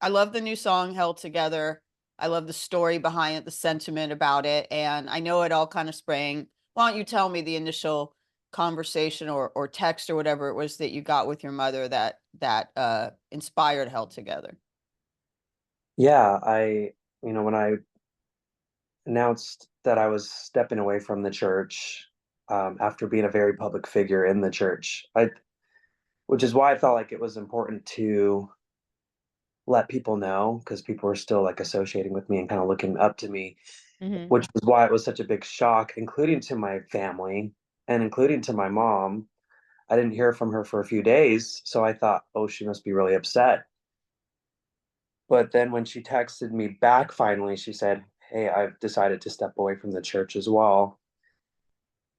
I love the new song Held Together. I love the story behind it, the sentiment about it, and I know it all kind of sprang. Why don't you tell me the initial conversation or text or whatever it was that you got with your mother that inspired Held Together? Yeah, when I announced that I was stepping away from the church, after being a very public figure in the church, which is why I felt like it was important to let people know because people were still like associating with me and kind of looking up to me, Mhm. which was why it was such a big shock, including to my family and including to my mom. I didn't hear from her for a few days, so I thought, oh, she must be really upset. But then when she texted me back finally, she said, hey, I've decided to step away from the church as well,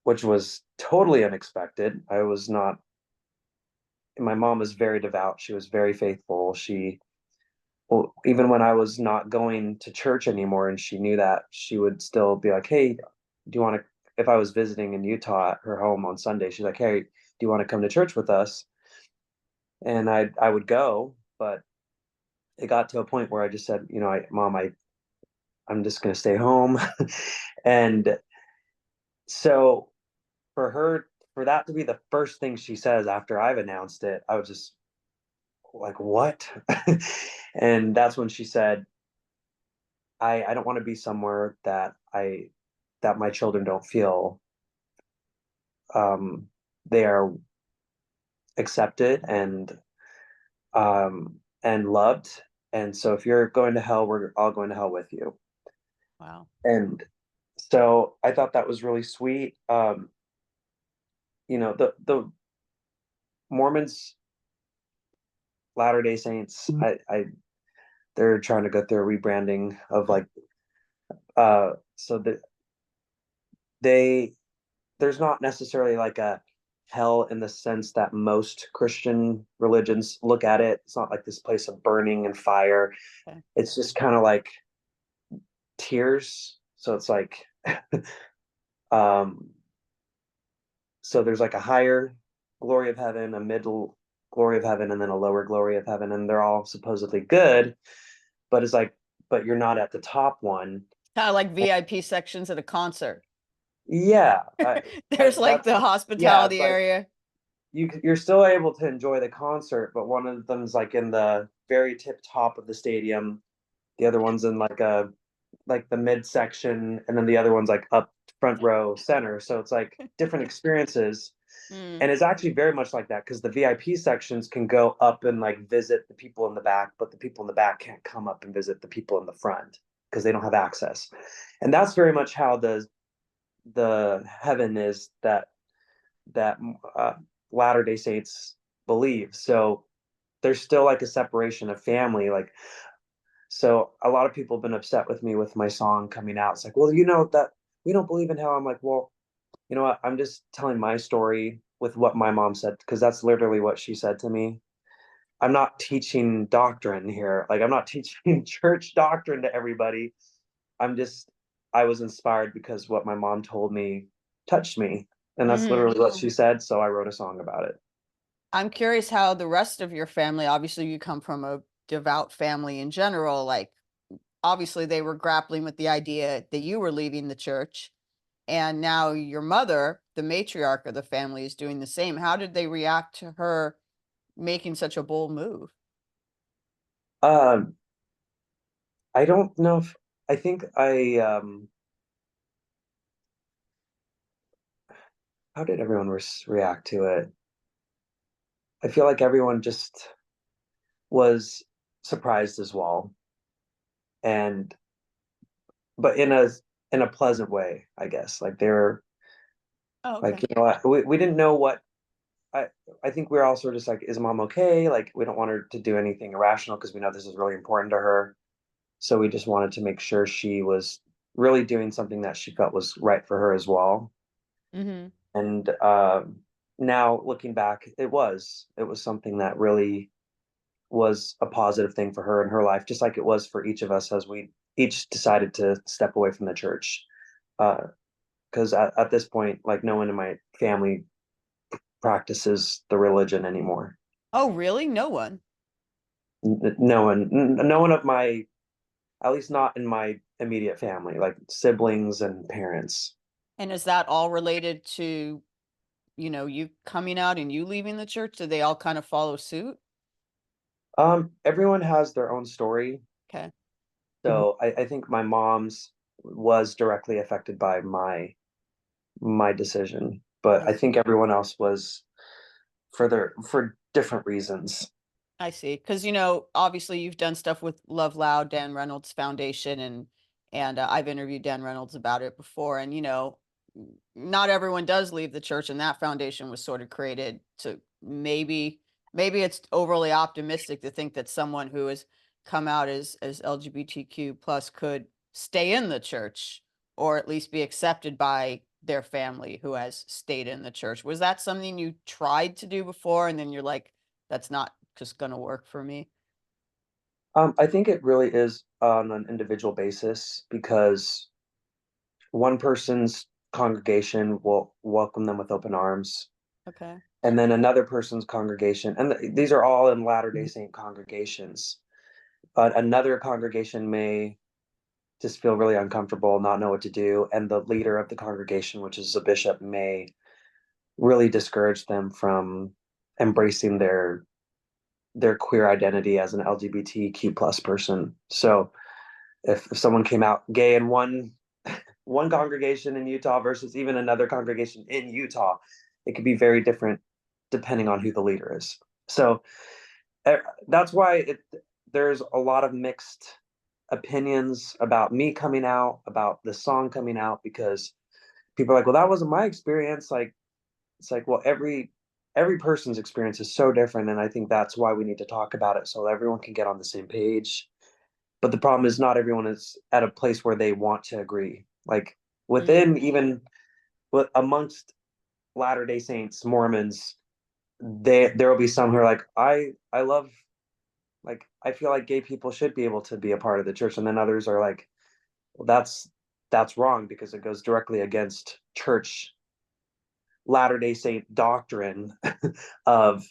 which was totally unexpected. I was not, my mom was very devout. She was very faithful. Well, even when I was not going to church anymore and she knew that, she would still be like, hey, do you want to, if I was visiting in Utah at her home on Sunday, she's like, hey, do you want to come to church with us? And I would go, but it got to a point where I just said, Mom, I'm just going to stay home. And so for that to be the first thing she says after I've announced it, I was just like, what? And that's when she said, I don't want to be somewhere that my children don't feel um they are accepted and loved. And so if you're going to hell, we're all going to hell with you. Wow. And so I thought that was really sweet. The Mormons, Latter Day Saints, I they're trying to go through a rebranding of like so that they there's not necessarily like a hell in the sense that most Christian religions look at it. It's not like this place of burning and fire. Okay. It's just kind of like tears. So it's like um so there's like a higher glory of heaven, a middle glory of heaven, and then a lower glory of heaven, and they're all supposedly good, but it's like, but you're not at the top one. Kind of like VIP sections at a concert. Yeah, There's like that's the yeah. It's hospitality like area. you're still able to enjoy the concert, but one of them's like in the very tip top of the stadium. The other one's in like the mid section, and then the other one's like up front row center. So it's like different experiences. Mm. And it's actually very much like that because the VIP sections can go up and like visit the people in the back, but the people in the back can't come up and visit the people in the front because they don't have access. And that's very much how the heaven is that uh, Latter Day Saints believe. So there's still like a separation of family. Like, so a lot of people have been upset with me with my song coming out. It's like, well, that we don't believe in hell. I'm like, well, you know what? I'm just telling my story with what my mom said because that's literally what she said to me. I'm not teaching doctrine here. Like, I'm not teaching church doctrine to everybody. I'm just, I was inspired because what my mom told me touched me. And that's Mhm. literally what she said. So I wrote a song about it. I'm curious how the rest of your family, obviously you come from a devout family in general, like obviously they were grappling with the idea that you were leaving the church and now your mother, the matriarch of the family is doing the same. How did they react to her making such a bold move? Um, I don't know if I think how did everyone react to it? I feel like everyone just was surprised as well. And but in a pleasant way, I guess. Like they were Oh, like, okay. we didn't know what I I think we're all sort of just like, is mom okay? Like we don't want her to do anything irrational because we know this is really important to her. So we just wanted to make sure she was really doing something that she felt was right for her as well. Mhm. And now looking back, it was something that really was a positive thing for her in her life, just like it was for each of us as we each decided to step away from the church. Because at this point, like no one in my family practices the religion anymore. Oh, really? No one? No one of my, at least not in my immediate family, like siblings and parents. And is that all related to, you coming out and you leaving the church? Do they all kind of follow suit? Everyone has their own story. Okay. So I think my mom's was directly affected by my decision, but I I think see. everyone else was for different reasons. I see. Because, obviously you've done stuff with Love Loud, Dan Reynolds Foundation, and I've interviewed Dan Reynolds about it before. And, not everyone does leave the church, and that foundation was sort of created to maybe it's overly optimistic to think that someone who has come out as LGBTQ plus could stay in the church or at least be accepted by their family who has stayed in the church. Was that something you tried to do before, and then you're like, that's not just gonna work for me? I think it really is on an individual basis because one person's congregation will welcome them with open arms, Okay. and then another person's congregation, and these are all in Latter-day Saint congregations, but another congregation may just feel really uncomfortable, not know what to do, and the leader of the congregation, which is a bishop, may really discourage them from embracing their queer identity as an LGBTQ plus person. So if someone came out gay in one congregation in Utah versus even another congregation in Utah, it could be very different depending on who the leader is. So eh, that's why there's a lot of mixed opinions about me coming out, about the song coming out, because people are like, well, that wasn't my experience. Like, it's like, well, every person's experience is so different, and I think that's why we need to talk about it so everyone can get on the same page. But the problem is not everyone is at a place where they want to agree. Like Mm, within even amongst Latter-day Saints, Mormons, there will be some who are like, I love, like, I feel like gay people should be able to be a part of the church, and then others are like, well, that's wrong because it goes directly against church Latter-day Saint doctrine of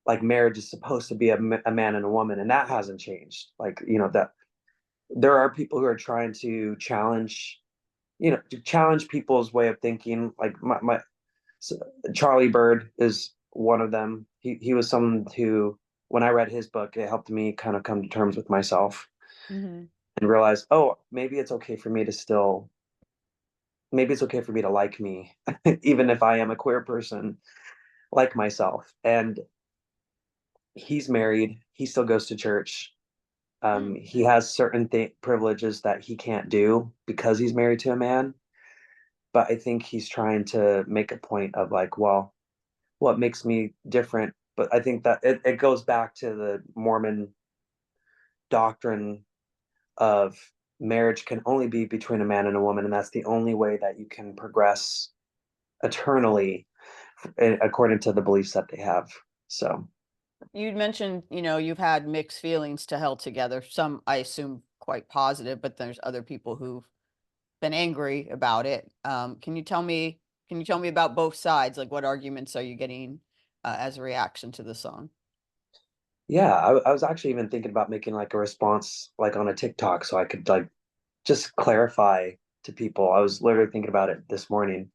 like marriage is supposed to be a man and a woman, and that hasn't changed. Like, that there are people who are trying to challenge people's way of thinking. Like my Charlie Bird is one of them. He was someone who, when I read his book, it helped me kind of come to terms with myself mhm. and realize, oh, maybe it's okay for me to still, maybe it's okay for me to like me, even if I am a queer person, like myself. And he's married. He still goes to church. Mm. He has certain privileges that he can't do because he's married to a man. But I think he's trying to make a point of like, well, what makes me different? But I think that it goes back to the Mormon doctrine of marriage can only be between a man and a woman, and that's the only way that you can progress eternally, according to the beliefs that they have. So You'd mentioned, you've had mixed feelings to Hell Together. Some, I assume, quite positive, but there's other people who've been angry about it. Can you tell me about both sides? Like, what arguments are you getting as a reaction to the song? yeah, I was actually even thinking about making like a response like on a TikTok so I could like just clarify to people. I was literally thinking about it this morning,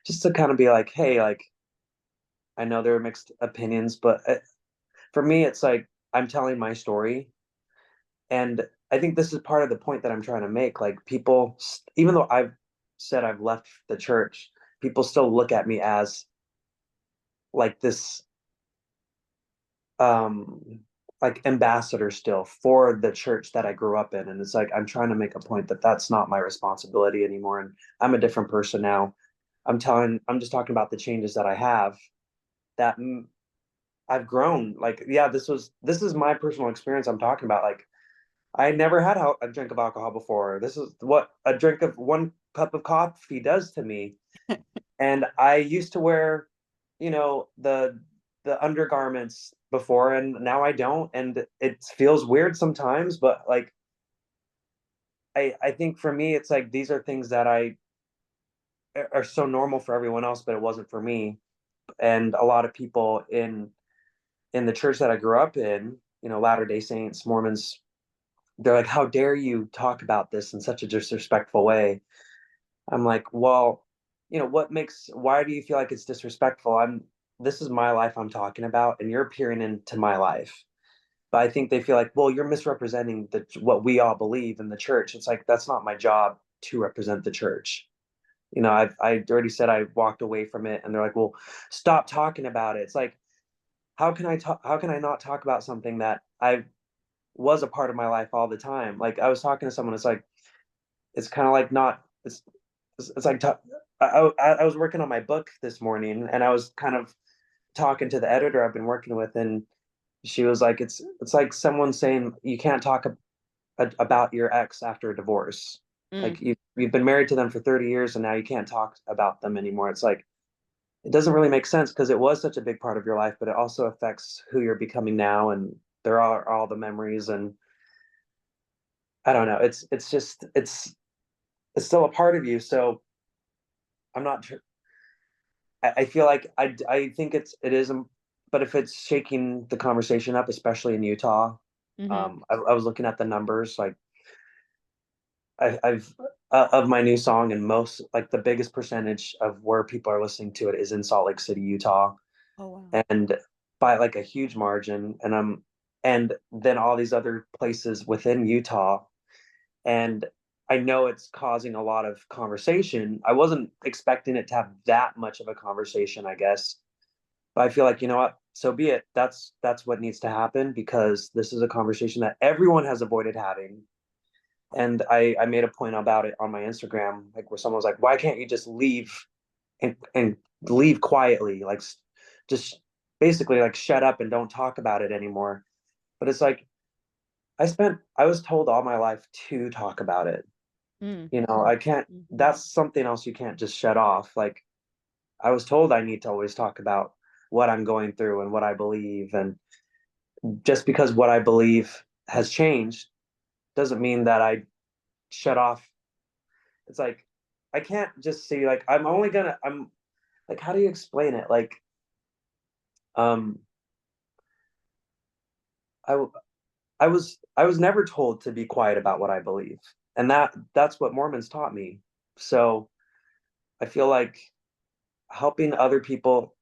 just to kind of be like, hey, like I know there are mixed opinions, but for me, it's like I'm telling my story, and I think this is part of the point that I'm trying to make. Like people, even though I've said I've left the church, people still look at me as like this um like ambassador still for the church that I grew up in, and it's like I'm trying to make a point that that's not my responsibility anymore, and I'm a different person now. I'm just talking about the changes that I have, that I've grown. Like, yeah, this is my personal experience I'm talking about. Like, I never had a drink of alcohol before. This is what a drink of one cup of coffee does to me. And I used to wear, the undergarments before, and now I don't. And it feels weird sometimes, but like I think for me, it's like these are things that I are so normal for everyone else, but it wasn't for me. And a lot of people in the church that I grew up in. Latter-day Saints, Mormons, they're like, how dare you talk about this in such a disrespectful way? I'm like, well, why do you feel like it's disrespectful? This is my life I'm talking about, and you're peering into my life. But I think they feel like, well, you're misrepresenting what we all believe in the church. It's like, that's not my job to represent the church. I already said I walked away from it, and they're like, well, stop talking about it. It's like, how can I not talk about something that I was a part of my life all the time? Like, I was talking to someone, it's like, it's kind of like not, it's like, I was working on my book this morning, and I was kind of talking to the editor I've been working with, and she was like, it's like someone saying you can't talk about your ex after a divorce. Mm, Like, you've been married to them for 30 years, and now you can't talk about them anymore. It's like, it doesn't really make sense because it was such a big part of your life, but it also affects who you're becoming now, and there are all the memories. And I don't know, it's just it's still a part of you. So I'm not sure. I feel like I think it is, but if it's shaking the conversation up, especially in Utah, mm-hmm. I was looking at the numbers. Like, I've of my new song, and most, like, the biggest percentage of where people are listening to it is in Salt Lake City, Utah, Oh wow. and by like a huge margin. And then all these other places within Utah, and I know it's causing a lot of conversation. I wasn't expecting it to have that much of a conversation, I guess. But I feel like, you know what? So be it. That's what needs to happen, because this is a conversation that everyone has avoided having. And I made a point about it on my Instagram, like, where someone was like, "Why can't you just leave and leave quietly? Like, just basically, like, shut up and don't talk about it anymore." But it's like, I was told all my life to talk about it. Mm, I can't. mm-hmm. That's something else you can't just shut off. Like, I was told I need to always talk about what I'm going through and what I believe. And just because what I believe has changed doesn't mean that I shut off. It's like, I can't just see, like, I'm like, how do you explain it? Like, um, I I was never told to be quiet about what I believe, and that's what Mormons taught me. So I feel like helping other people,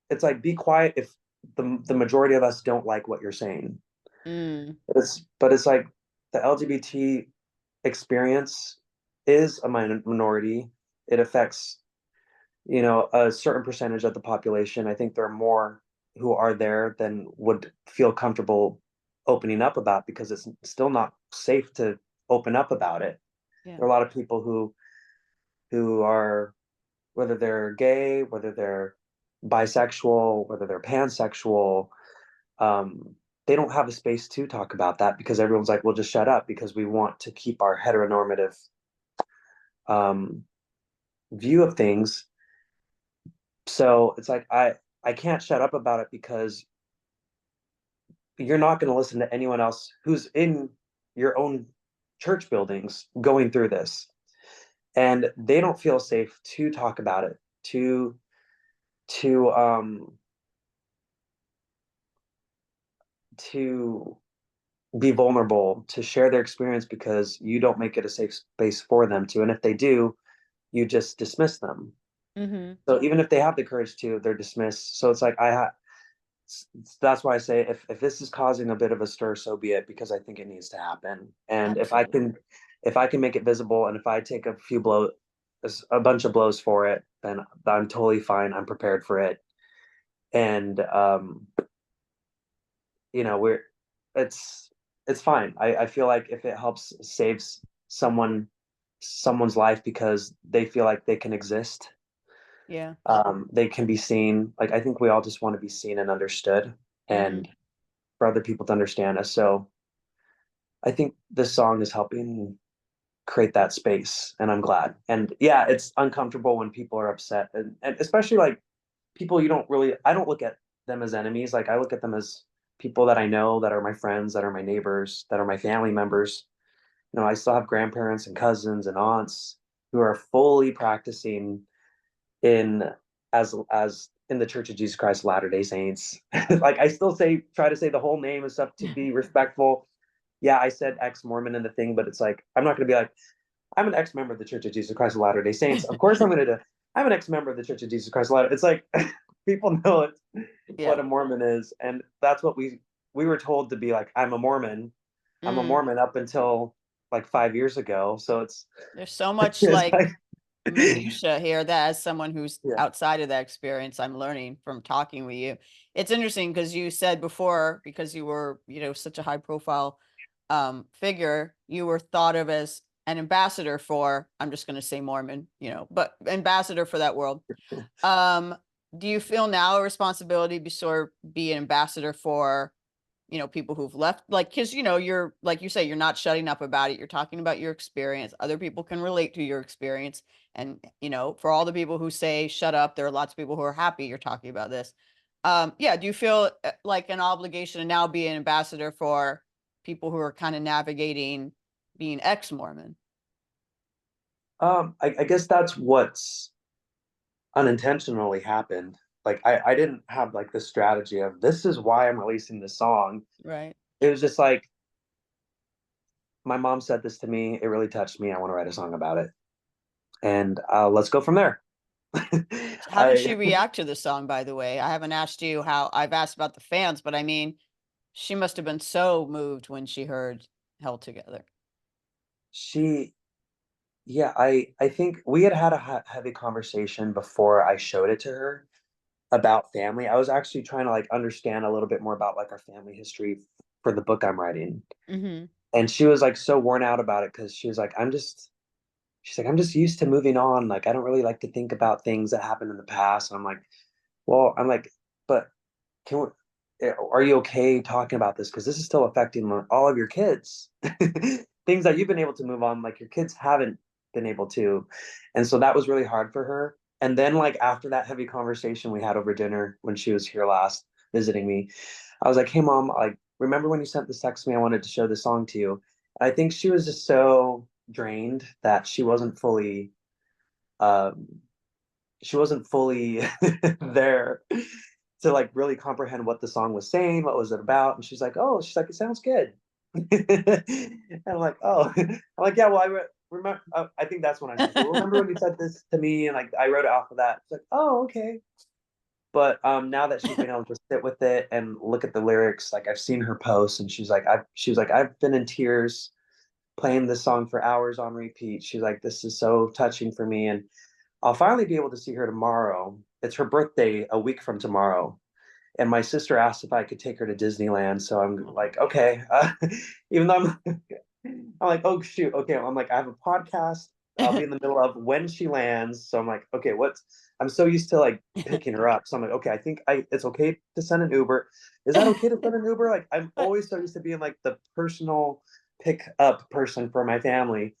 it's like, be quiet if the majority of us don't like what you're saying. Mm, But it's like, the LGBT experience is a minority. It affects, a certain percentage of the population. I think there are more who are there than would feel comfortable opening up about, because it's still not safe to open up about it. yeah. There are a lot of people who are, whether they're gay, whether they're bisexual, whether they're pansexual, um, they don't have a space to talk about that, because everyone's like, well, just shut up, because we want to keep our heteronormative um, view of things. So it's like, I can't shut up about it, because you're not going to listen to anyone else who's in your own church buildings going through this, and they don't feel safe to talk about it, to to be vulnerable, to share their experience, because you don't make it a safe space for them to. And if they do, you just dismiss them. Mm-hmm. So even if they have the courage to, they're dismissed. So it's like, that's why I say, if this is causing a bit of a stir, so be it, because I think it needs to happen. And Absolutely. if I can make it visible, and if I take a bunch of blows for it, then I'm totally fine. I'm prepared for it. And we're it's it's fine. I feel like if it helps saves someone's life, because they feel like they can exist, Yeah. they can be seen. Like, I think we all just want to be seen and understood, Mm-hmm. and for other people to understand us. So I think this song is helping create that space, and I'm glad. And yeah, it's uncomfortable when people are upset, and especially, like, people I don't look at them as enemies. Like, I look at them as people that I know, that are my friends, that are my neighbors, that are my family members. I still have grandparents and cousins and aunts who are fully practicing in as in the Church of Jesus Christ of Latter-day Saints. Like I still try to say the whole name and stuff to be respectful. Yeah, I said ex-Mormon in the thing, but it's like I'm not going to be like I'm an ex-member of the Church of Jesus Christ of Latter-day Saints. Of course, I'm going to. I'm an ex-member of the Church of Jesus Christ of Latter. It's like people know what Yeah. a Mormon is, and that's what we were told to be like. I'm a Mormon. I'm a Mm. Mormon up until like 5 years ago. So There's so much it's like like minutia here that as someone who's yeah. outside of that experience, I'm learning from talking with you. It's interesting because you said before, because you were, such a high profile figure, you were thought of as an ambassador for, I'm just going to say Mormon, but ambassador for that world. Um, do you feel now a responsibility to sort of be an ambassador for, people who've left, like, because, you're, like you say, you're not shutting up about it. You're talking about your experience. Other people can relate to your experience. And, for all the people who say, shut up, there are lots of people who are happy you're talking about this. Yeah. Do you feel like an obligation to now be an ambassador for people who are kind of navigating being ex-Mormon? I guess that's what's unintentionally happened. Like I didn't have like the strategy of this is why I'm releasing this song. Right. It was just like my mom said this to me. It really touched me. I want to write a song about it, and let's go from there. How did she I react to the song, by the way? I haven't asked you how. I've asked about the fans, but I mean, she must have been so moved when she heard Held Together. she yeah I think we had a heavy conversation before I showed it to her about family. I was actually trying to like understand a little bit more about like our family history for the book I'm writing. Hmm. And she was like so worn out about it because she's like, I'm just used to moving on. Like, I don't really like to think about things that happened in the past. And I'm like, well, I'm like, but can we, are you okay talking about this? Because this is still affecting all of your kids. Things that you've been able to move on, like your kids haven't been able to. And so that was really hard for her. And then, like, after that heavy conversation we had over dinner when she was here last visiting me, I was like, hey, mom, like, remember when you sent this text to me? I wanted to show the song to you. And I think she was just so drained that um, she wasn't fully there to like really comprehend what the song was saying, what was it about. And she's like, it sounds good. And I'm like, oh, I'm like, yeah, well, remember, I think that's when I said, well, remember when you said this to me? And like, I wrote it off of that. It's like, oh, okay. But now that she's been able to sit with it and look at the lyrics, like I've seen her post and she was like, I've been in tears playing this song for hours on repeat. She's like, this is so touching for me. And I'll finally be able to see her tomorrow. It's her birthday a week from tomorrow. And my sister asked if I could take her to Disneyland. So I'm like, okay. Even though I'm like, oh, shoot. Okay. I'm like, I have a podcast I'll be in the middle of when she lands. So I'm like, okay, I'm so used to like picking her up. So I'm like, okay, I think it's okay to send an Uber. Is that okay to send an Uber? Like, I'm but always so used to being like the personal pick up person for my family.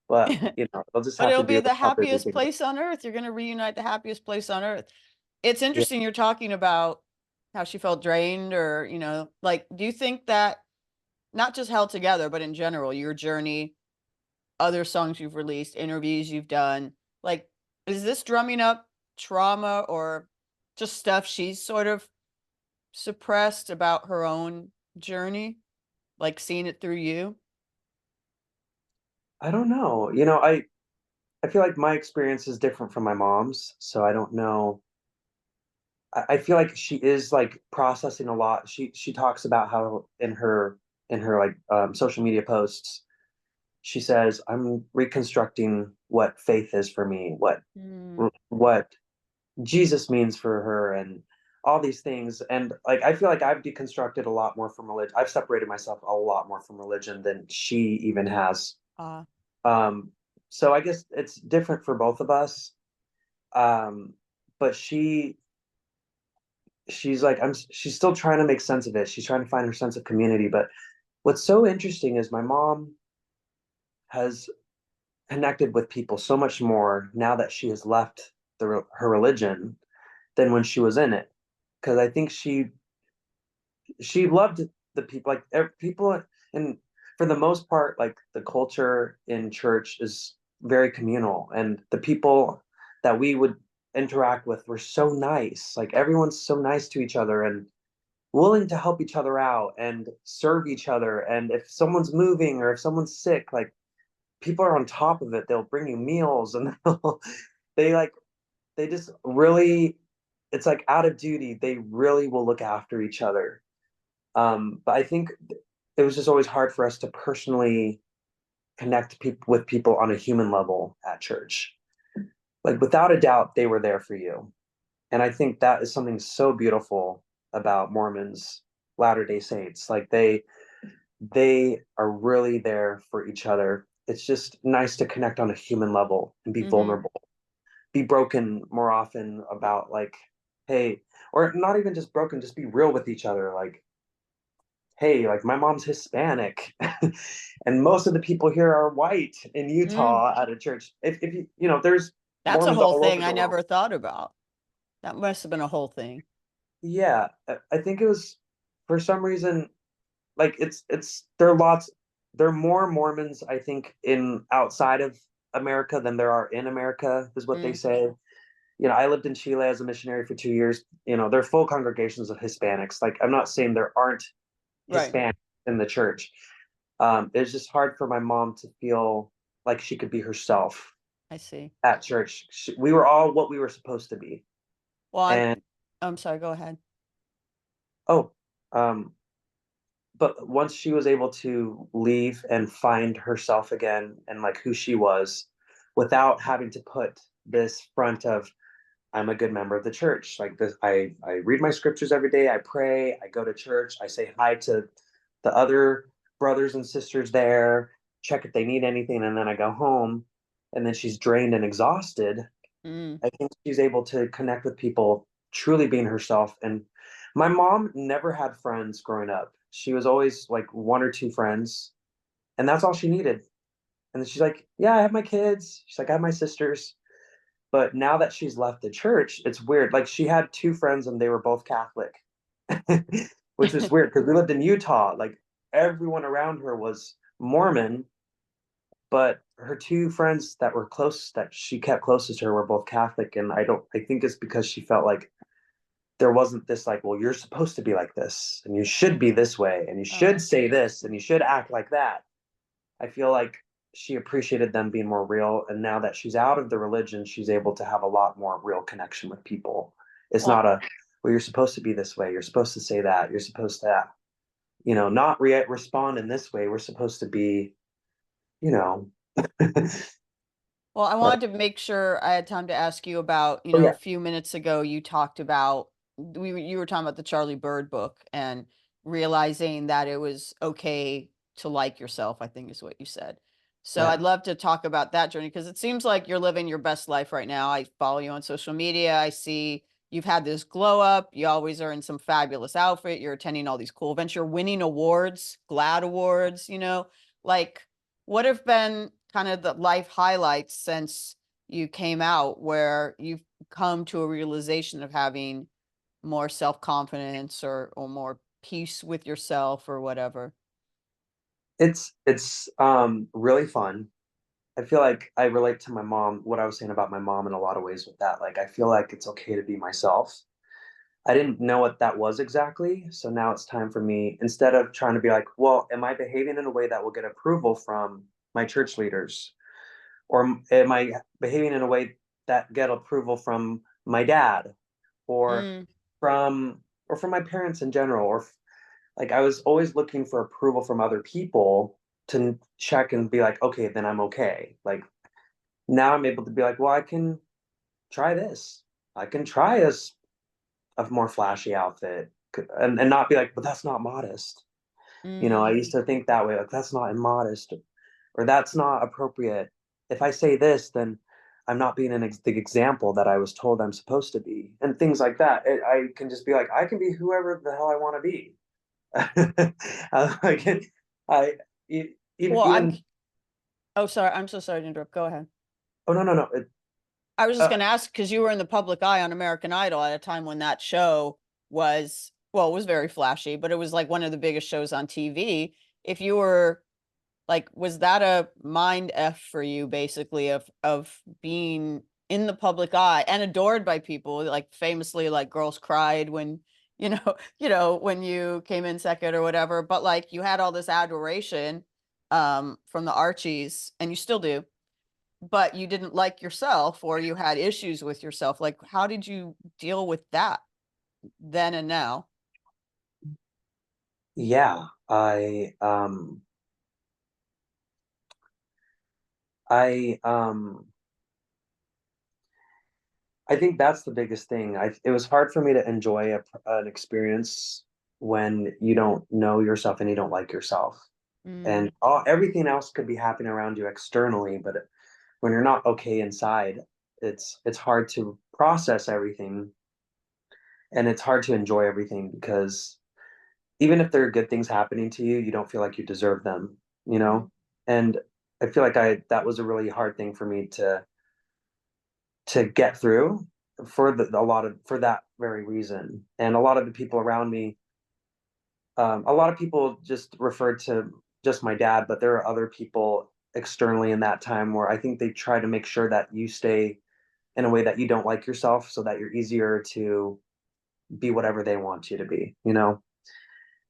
But, they'll just but have it'll to be deal the with how busy happiest things are. place on earth. You're going to reunite the happiest place on earth. It's Yeah. interesting you're talking about how she felt drained or, like, do you think that not just Held Together, but in general, your journey, other songs you've released, interviews you've done, like, is this drumming up trauma or just stuff she's sort of suppressed about her own journey, like seeing it through you? I don't know. I feel like my experience is different from my mom's, so I don't know. I feel like she is like processing a lot. She talks about how in her like social media posts, she says, "I'm reconstructing what faith is for me, Mm, what Jesus means for her, and all these things." And like I feel like I've deconstructed a lot more from religion. I've separated myself a lot more from religion than she even has. uh, Um, so I guess it's different for both of us. Um, but she's like she's still trying to make sense of it. She's trying to find her sense of community. But what's so interesting is my mom has connected with people so much more now that she has left her religion than when she was in it. Because I think she loved the people, like people, and for the most part, like the culture in church is very communal, and the people that we would interact with were so nice. Like everyone's so nice to each other and willing to help each other out and serve each other. And if someone's moving or if someone's sick, like people are on top of it. They'll bring you meals and they like they just really, it's like out of duty. They really will look after each other. But I think it was just always hard for us to personally connect with people on a human level at church. Like without a doubt, they were there for you. And I think that is something so beautiful about Mormons, Latter-day Saints. Like they are really there for each other. It's just nice to connect on a human level and be Mm-hmm. vulnerable, be broken more often about like, hey, or not even just broken, just be real with each other. Like, hey, like my mom's Hispanic, and most of the people here are white in Mm. Utah at a church. If you, you know, there's That's a Mormons whole all thing over I the world. never thought about. That must have been a whole thing. Yeah, I think it was for some reason like there are lots, there are more Mormons I think in outside of America than there are in America is what they Mm. say. You know, I lived in Chile as a missionary for 2 years. You know, there are full congregations of Hispanics. Like I'm not saying there aren't Right. Hispanics in the church. It's just hard for my mom to feel like she could be herself I see. at church. We were all what we were supposed to be. Well, And I'm sorry, go ahead. oh, um, but once she was able to leave and find herself again and like who she was without having to put this front of I'm a good member of the church. Like this, I read my scriptures every day. I pray. I go to church. I say hi to the other brothers and sisters there. Check if they need anything, and then I go home. And then she's drained and exhausted. Mm. I think she's able to connect with people, truly being herself. And my mom never had friends growing up. She was always like one or two friends, and that's all she needed. And then she's like, "Yeah, I have my kids." She's like, "I have my sisters." But now that she's left the church, it's weird. Like she had two friends and they were both Catholic, which was weird because we lived in Utah. Like everyone around her was Mormon, but her two friends that were close, that she kept closest to her, were both Catholic. And I think it's because she felt like there wasn't this, like, well, you're supposed to be like this and you should be this way and you should Oh. say this and you should act like that. I feel like she appreciated them being more real. And now that she's out of the religion, she's able to have a lot more real connection with people. It's Well, not a, well, you're supposed to be this way. You're supposed to say that. You're supposed to, not respond in this way. We're supposed to be, you know, well, I but wanted to make sure I had time to ask you about, oh a yeah, few minutes ago you talked about you were talking about the Charlie Bird book and realizing that it was okay to like yourself, I think is what you said. So I'd yeah. love to talk about that journey because it seems like you're living your best life right now. I follow you on social media. I see you've had this glow up. You always are in some fabulous outfit. You're attending all these cool events. You're winning awards, GLAD awards, like what have been kind of the life highlights since you came out where you've come to a realization of having more self-confidence or more peace with yourself or whatever? It's really fun. I feel like I relate to my mom, what I was saying about my mom in a lot of ways with that. Like I feel like it's okay to be myself. I didn't know what that was exactly. So now it's time for me, instead of trying to be like, well, am I behaving in a way that will get approval from my church leaders? Or am I behaving in a way that get approval from my dad or Mm, from or from my parents in general? Or like I was always looking for approval from other people to check and be like, okay, then I'm okay. Like now I'm able to be like, well, I can try this. I can try a more flashy outfit and not be like, but that's not modest. I mm, used to think that way, like that's not immodest or that's not appropriate. If I say this, then I'm not being the example that I was told I'm supposed to be, and things like that. I can just be like, I can be whoever the hell I want to be. I can, I even well, even. oh, sorry, I'm so sorry to interrupt, go ahead. Oh no no no. I was just Uh, going to ask because you were in the public eye on American Idol at a time when that show was, well, it was very flashy, but it was like one of the biggest shows on TV. If you were like, was that a mind F for you basically of being in the public eye and adored by people, like, famously, like, girls cried when, when you came in second or whatever, but, like, you had all this adoration, from the Archies, and you still do, but you didn't like yourself or you had issues with yourself. Like, how did you deal with that then and now? Yeah, I I think that's the biggest thing. It was hard for me to enjoy an experience when you don't know yourself and you don't like yourself. And Mm, everything else could be happening around you externally, but when you're not okay inside, it's hard to process everything, and it's hard to enjoy everything because even if there are good things happening to you, you don't feel like you deserve them, you mm, know? And I feel like I that was a really hard thing for me to get through for a lot of for that very reason. And a lot of the people around me, a lot of people just referred to just my dad, but there are other people externally in that time where I think they try to make sure that you stay in a way that you don't like yourself so that you're easier to be whatever they want you to be, you know?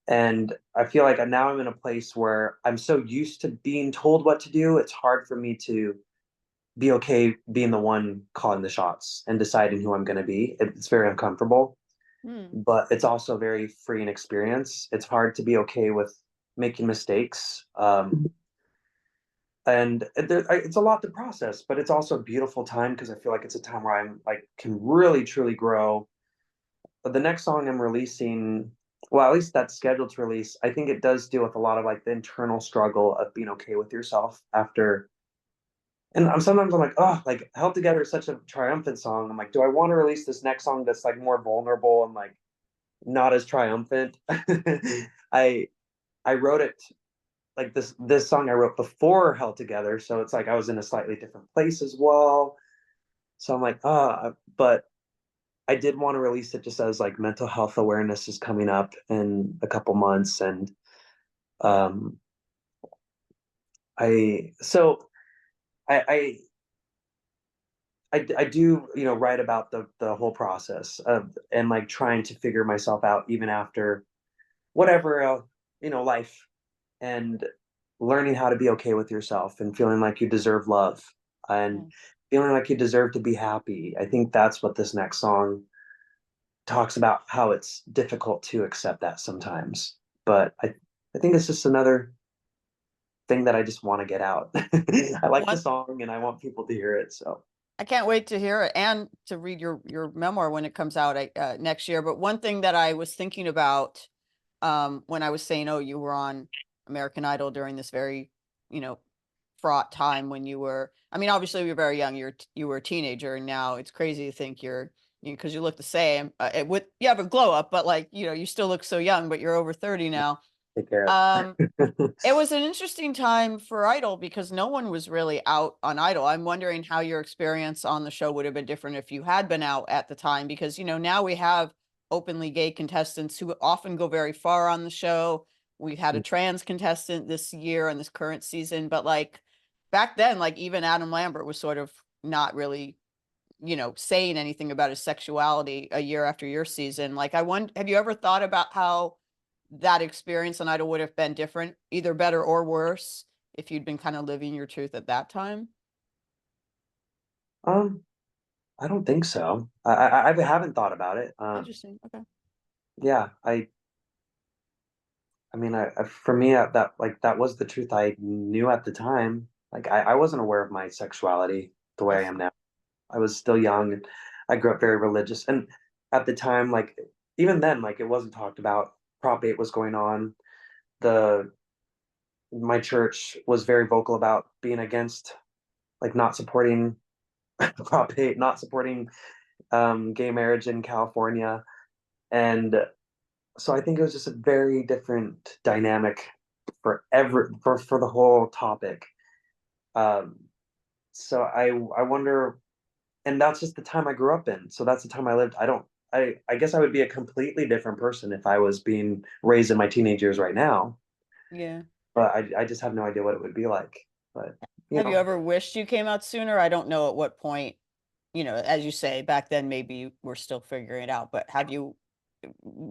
And I feel like now I'm in a place where I'm so used to being told what to do, it's hard for me to be okay being the one calling the shots and deciding who I'm going to be. It's very uncomfortable, mm. but it's also very freeing experience. It's hard to be okay with making mistakes. And it's a lot to process, but it's also a beautiful time because I feel like it's a time where I'm like can really truly grow. But the next song I'm releasing, well, at least that's scheduled to release, I think it does deal with a lot of like the internal struggle of being okay with yourself after. And sometimes I'm like, oh, like Held Together is such a triumphant song. I'm like, do I want to release this next song that's like more vulnerable and like not as triumphant? I I wrote it like this song I wrote before Held Together, so it's like I was in a slightly different place as well. So I'm like, but I did want to release it just as like mental health awareness is coming up in a couple months, and um, I so I I do write about the whole process of and like trying to figure myself out even after whatever life, and learning how to be okay with yourself and feeling like you deserve love and Yeah. feeling like you deserve to be happy. I think that's what this next song talks about, how it's difficult to accept that sometimes. But I think it's just another thing that I just want to get out. I like the One song and I want people to hear it. So I can't wait to hear it and to read your memoir when it comes out next year. But one thing that I was thinking about when I was saying, "Oh, you were on American Idol during this very, you know, fraught time when you were." I mean, obviously, you were very young. You were a teenager, and now it's crazy to think you're because you look the same. With you have a glow up, but like you still look so young, but you're over 30 now. take care. Um, it was an interesting time for Idol because no one was really out on Idol. I'm wondering how your experience on the show would have been different if you had been out at the time because, now we have openly gay contestants who often go very far on the show. We had a trans contestant this year on this current season, but like back then, like even Adam Lambert was sort of not really, saying anything about his sexuality a year after your season. Like I wonder, have you ever thought about how that experience on Idol would have been different, either better or worse, if you'd been kind of living your truth at that time? um, I don't think so. I haven't thought about it. Interesting. Okay. Yeah, I mean, for me, that was the truth I knew at the time. Like, I wasn't aware of my sexuality the way I I am see. now. I was still young, and I grew up very religious. And at the time, like, even then, like, it wasn't talked about. Prop 8 was going on. The My church was very vocal about being against, like, not supporting Prop 8, not supporting gay marriage in California. And so I think it was just a very different dynamic for the whole topic. Um, so I wonder, and that's just the time I grew up in. So that's the time I lived. I guess I would be a completely different person if I was being raised in my teenage years right now. Yeah. But I just have no idea what it would be like. But you Have you know, ever wished you came out sooner? I don't know at what point, as you say, back then maybe you were still figuring it out, but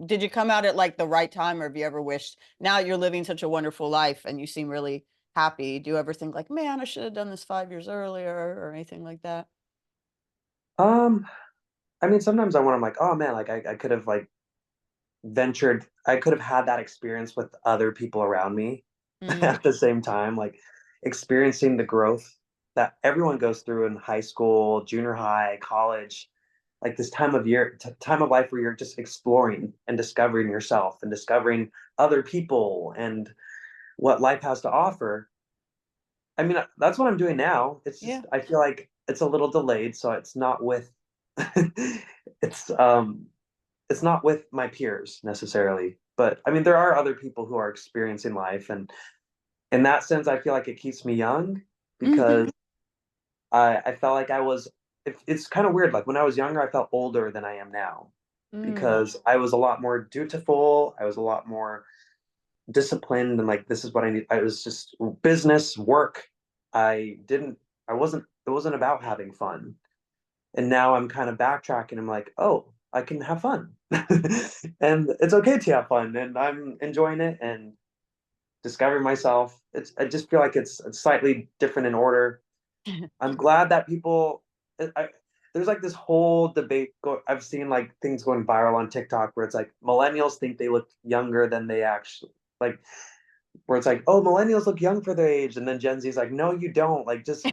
did you come out at like the right time, or have you ever wished, now you're living such a wonderful life and you seem really happy? Do you ever think like, man, I should have done this 5 years earlier or anything like that? Um, I mean, sometimes I'm like, oh man, like I could have like I could have had that experience with other people around me Mm, at the same time, like experiencing the growth that everyone goes through in high school, junior high, college, like this time of life where you're just exploring and discovering yourself and discovering other people and what life has to offer. I mean, that's what I'm doing now. It's yeah. just I feel like it's a little delayed, so it's not with it's um it's not with my peers necessarily. But I mean, there are other people who are experiencing life, and in that sense, I feel like it keeps me young Mhm. because I felt like it's kind of weird. Like when I was younger, I felt older than I am now Mm, because I was a lot more dutiful. I was a lot more disciplined, and like this is what I need. I was just business work. I didn't. I wasn't. It wasn't about having fun. And now I'm kind of backtracking. I'm like, oh, I can have fun, and it's okay to have fun, and I'm enjoying it and discovering myself. I just feel like it's slightly different in order. I'm glad that there's like this whole debate. I've seen like things going viral on TikTok where it's like millennials think they look younger than they actually like. Where it's like, oh, millennials look young for their age, and then Gen Z's like, no, you don't. Like, just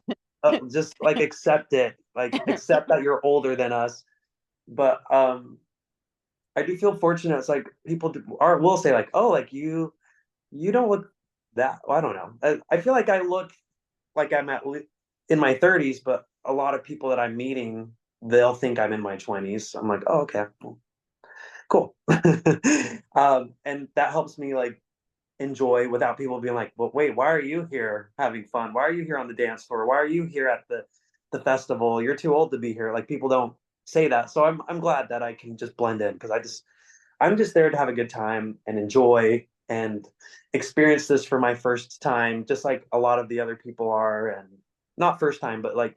like accept it. Like, accept that you're older than us. But I do feel fortunate. It's like will say like, oh, like you don't look that. Well, I don't know. I feel like I look like in my 30s, but a lot of people that I'm meeting, they'll think I'm in my 20s. I'm like, oh, okay, well, cool. And that helps me like enjoy without people being like, well, wait, why are you here having fun? Why are you here on the dance floor? Why are you here at the festival? You're too old to be here. Like people don't say that. So I'm glad that I can just blend in because I'm just there to have a good time and enjoy and experience this for my first time, just like a lot of the other people are, and not first time, but like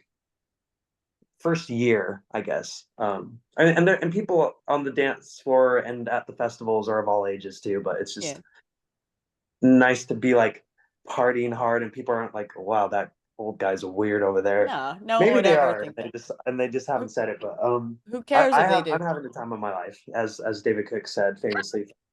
first year, I guess. And people on the dance floor and at the festivals are of all ages too, but it's yeah. just nice to be like partying hard and people aren't like, wow, that old guy's weird over there. No, no one Maybe would they ever are, think that. and they just haven't Who said it, but who cares if they do? I'm having the time of my life, as David Cook said famously.